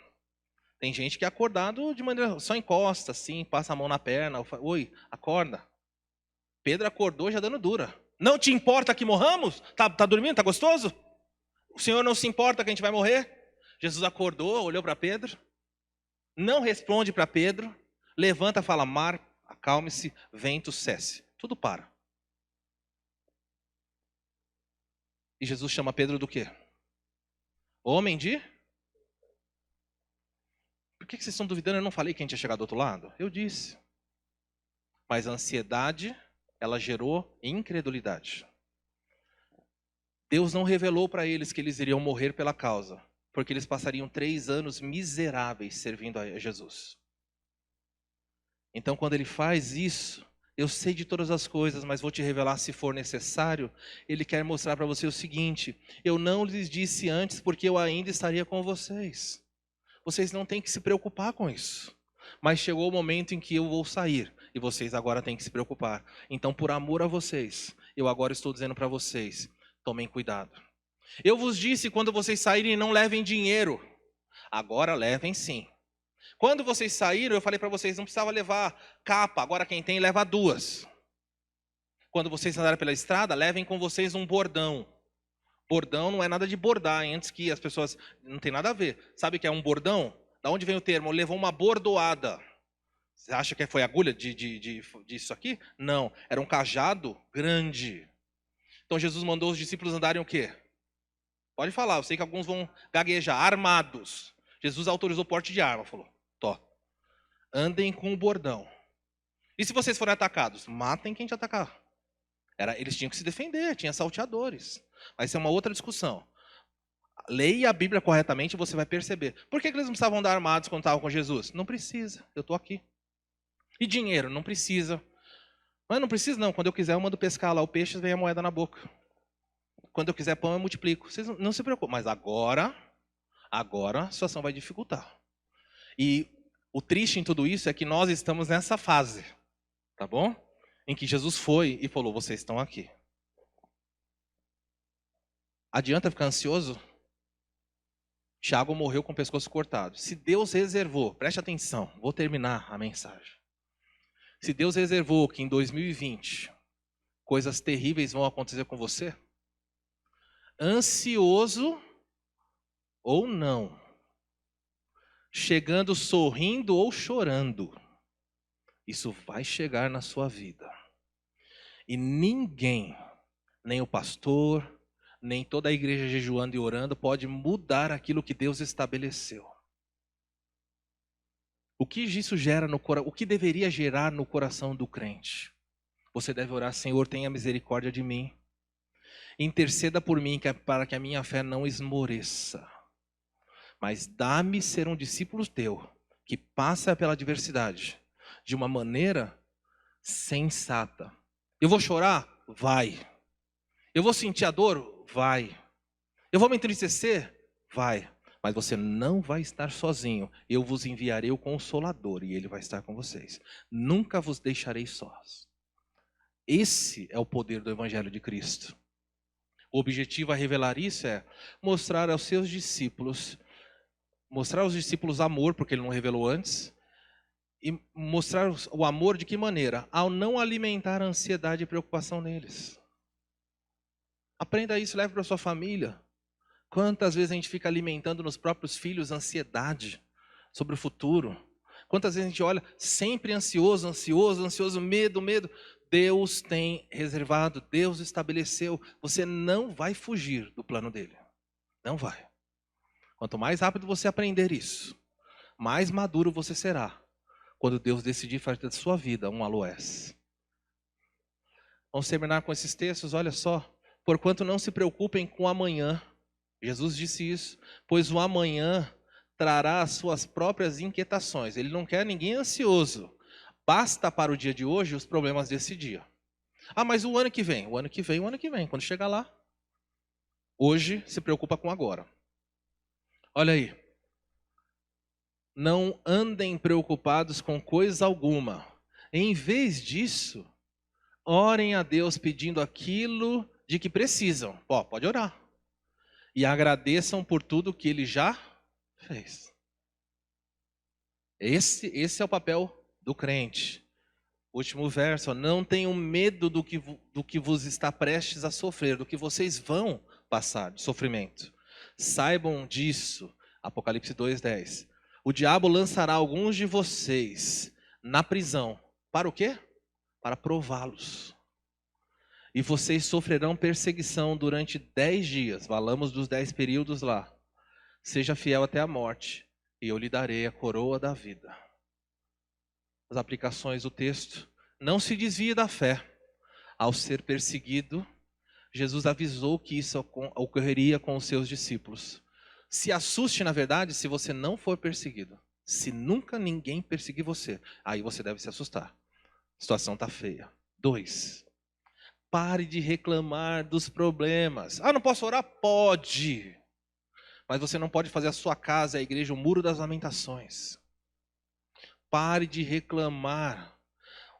[SPEAKER 1] Tem gente que é acordado de maneira, só encosta assim, passa a mão na perna. Oi, acorda. Pedro acordou já dando dura. Não te importa que morramos? Tá dormindo? Tá gostoso? O Senhor não se importa que a gente vai morrer? Jesus acordou, olhou para Pedro. Não responde para Pedro. Levanta, fala, mar, acalme-se, vento, cesse. Tudo para. E Jesus chama Pedro do quê? Homem de? Por que vocês estão duvidando? Eu não falei que a gente ia chegar do outro lado? Eu disse. Mas a ansiedade, ela gerou incredulidade. Deus não revelou para eles que eles iriam morrer pela causa, porque eles passariam 3 anos miseráveis servindo a Jesus. Então, quando ele faz isso, eu sei de todas as coisas, mas vou te revelar se for necessário. Ele quer mostrar para você o seguinte, eu não lhes disse antes porque eu ainda estaria com vocês. Vocês não têm que se preocupar com isso. Mas chegou o momento em que eu vou sair, e vocês agora têm que se preocupar. Então, por amor a vocês, eu agora estou dizendo para vocês, tomem cuidado. Eu vos disse, quando vocês saírem, não levem dinheiro. Agora levem sim. Quando vocês saíram, eu falei para vocês, não precisava levar capa. Agora quem tem, leva 2. Quando vocês andarem pela estrada, levem com vocês um bordão. Bordão não é nada de bordar, hein? Antes que as pessoas... Não tem nada a ver. Sabe o que é um bordão? Da onde vem o termo? Levou uma bordoada. Você acha que foi agulha disso aqui? Não. Era um cajado grande. Então Jesus mandou os discípulos andarem o quê? Pode falar, eu sei que alguns vão gaguejar. Armados. Jesus autorizou o porte de arma, falou. Tó. Andem com o bordão. E se vocês forem atacados? Matem quem te atacar. Eles tinham que se defender, tinha salteadores. Mas isso é uma outra discussão. Leia a Bíblia corretamente e você vai perceber. Por que eles não precisavam andar armados quando estavam com Jesus? Não precisa, eu estou aqui. E dinheiro? Não precisa. Mas não precisa não, quando eu quiser eu mando pescar lá o peixe, vem a moeda na boca. Quando eu quiser pão eu multiplico. Vocês não se preocupem, mas agora a situação vai dificultar. E o triste em tudo isso é que nós estamos nessa fase, tá bom? Em que Jesus foi e falou, vocês estão aqui. Adianta ficar ansioso? Tiago morreu com o pescoço cortado. Se Deus reservou, preste atenção, vou terminar a mensagem. Se Deus reservou que em 2020 coisas terríveis vão acontecer com você, ansioso ou não, chegando sorrindo ou chorando, isso vai chegar na sua vida. E ninguém, nem o pastor, nem toda a igreja jejuando e orando pode mudar aquilo que Deus estabeleceu. O que isso gera no coração? O que deveria gerar no coração do crente? Você deve orar, Senhor, tenha misericórdia de mim. Interceda por mim para que a minha fé não esmoreça. Mas dá-me ser um discípulo teu, que passa pela adversidade de uma maneira sensata. Eu vou chorar? Vai. Eu vou sentir a dor? Vai. Eu vou me entristecer? Vai. Mas você não vai estar sozinho. Eu vos enviarei o Consolador e ele vai estar com vocês. Nunca vos deixarei sós. Esse é o poder do Evangelho de Cristo. O objetivo a revelar isso é mostrar aos seus discípulos, mostrar aos discípulos amor, porque ele não revelou antes, e mostrar o amor de que maneira? Ao não alimentar a ansiedade e preocupação neles. Aprenda isso, leve para sua família. Quantas vezes a gente fica alimentando nos próprios filhos ansiedade sobre o futuro? Quantas vezes a gente olha sempre ansioso, medo. Deus tem reservado, Deus estabeleceu. Você não vai fugir do plano dele. Não vai. Quanto mais rápido você aprender isso, mais maduro você será. Quando Deus decidir fazer da sua vida um aloés. Vamos terminar com esses textos, olha só. Porquanto não se preocupem com o amanhã. Jesus disse isso. Pois o amanhã trará as suas próprias inquietações. Ele não quer ninguém ansioso. Basta para o dia de hoje os problemas desse dia. Ah, mas o ano que vem? O ano que vem. Quando chegar lá. Hoje se preocupa com agora. Olha aí. Não andem preocupados com coisa alguma. Em vez disso, orem a Deus pedindo aquilo de que precisam. Pode orar. E agradeçam por tudo que Ele já fez. Esse é o papel do crente. Último verso. Não tenham medo do que vos está prestes a sofrer, do que vocês vão passar de sofrimento. Saibam disso. Apocalipse 2:10. O diabo lançará alguns de vocês na prisão. Para o quê? Para prová-los. E vocês sofrerão perseguição durante 10 dias. Falamos dos 10 períodos lá. Seja fiel até a morte, e eu lhe darei a coroa da vida. As aplicações do texto. Não se desvie da fé. Ao ser perseguido, Jesus avisou que isso ocorreria com os seus discípulos. Se assuste, na verdade, se você não for perseguido. Se nunca ninguém perseguir você, aí você deve se assustar. A situação está feia. 2. Pare de reclamar dos problemas. Ah, não posso orar? Pode. Mas você não pode fazer a sua casa, a igreja, o muro das lamentações. Pare de reclamar.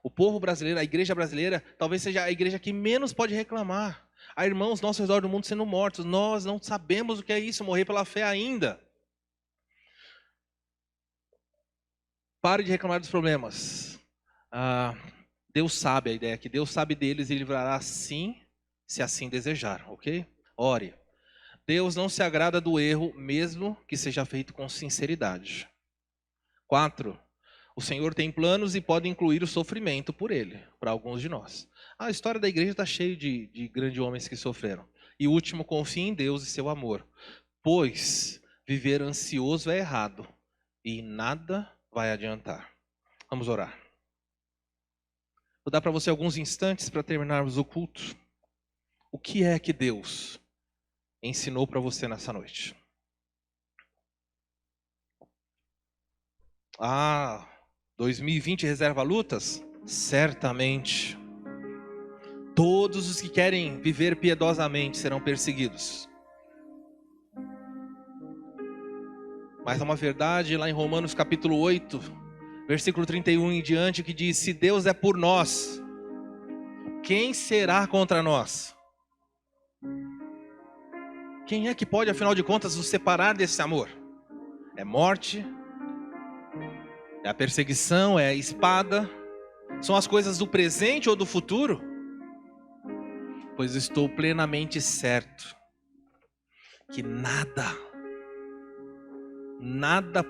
[SPEAKER 1] O povo brasileiro, a igreja brasileira, talvez seja a igreja que menos pode reclamar. Há irmãos nossos ao redor do mundo sendo mortos. Nós não sabemos o que é isso, morrer pela fé ainda. Pare de reclamar dos problemas. Deus sabe, a ideia é que Deus sabe deles e livrará assim, se assim desejar, ok? Ore. Deus não se agrada do erro, mesmo que seja feito com sinceridade. 4. O Senhor tem planos e pode incluir o sofrimento por ele, para alguns de nós. A história da igreja está cheia de grandes homens que sofreram. E o último, confie em Deus e seu amor. Pois viver ansioso é errado e nada vai adiantar. Vamos orar. Vou dar para você alguns instantes para terminarmos o culto. O que é que Deus ensinou para você nessa noite. 2020 reserva lutas? Certamente. Todos os que querem viver piedosamente serão perseguidos. Mas há uma verdade lá em Romanos capítulo 8, versículo 31 em diante, que diz: se Deus é por nós, quem será contra nós? Quem é que pode, afinal de contas, nos separar desse amor? É morte? É a perseguição? É a espada? São as coisas do presente ou do futuro? Pois estou plenamente certo que nada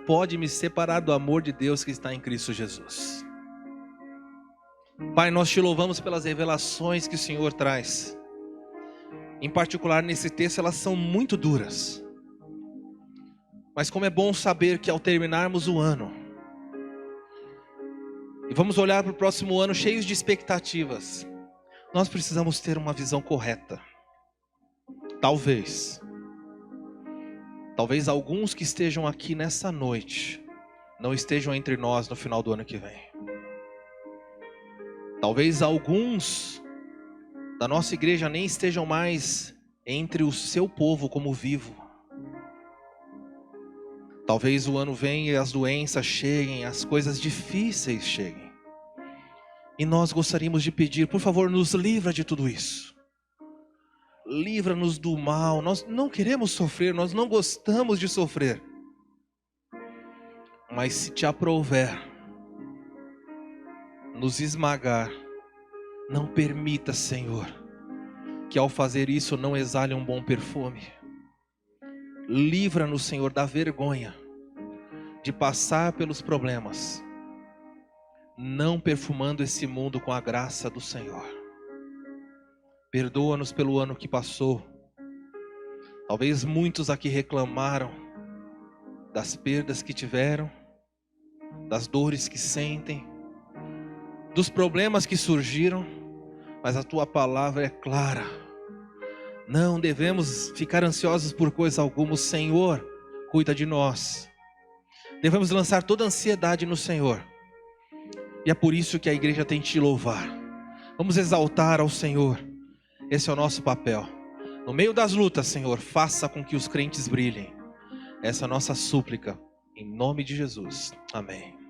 [SPEAKER 1] pode me separar do amor de Deus que está em Cristo Jesus. Pai, nós te louvamos pelas revelações que o Senhor traz. Em particular nesse texto, elas são muito duras. Mas como é bom saber que ao terminarmos o ano, e vamos olhar para o próximo ano cheios de expectativas, nós precisamos ter uma visão correta. Talvez alguns que estejam aqui nessa noite não estejam entre nós no final do ano que vem. Talvez alguns da nossa igreja nem estejam mais entre o seu povo como vivo. Talvez o ano venha e as doenças cheguem, as coisas difíceis cheguem. E nós gostaríamos de pedir, por favor, nos livra de tudo isso. Livra-nos do mal. Nós não queremos sofrer, nós não gostamos de sofrer. Mas se te aprouver nos esmagar, não permita, Senhor, que ao fazer isso não exale um bom perfume. Livra-nos, Senhor, da vergonha de passar pelos problemas, não perfumando esse mundo com a graça do Senhor. Perdoa-nos pelo ano que passou. Talvez muitos aqui reclamaram das perdas que tiveram, das dores que sentem, dos problemas que surgiram, mas a tua palavra é clara. Não devemos ficar ansiosos por coisa alguma. O Senhor cuida de nós. Devemos lançar toda a ansiedade no Senhor. E é por isso que a igreja tem que te louvar. Vamos exaltar ao Senhor. Esse é o nosso papel. No meio das lutas, Senhor, faça com que os crentes brilhem. Essa é a nossa súplica. Em nome de Jesus. Amém.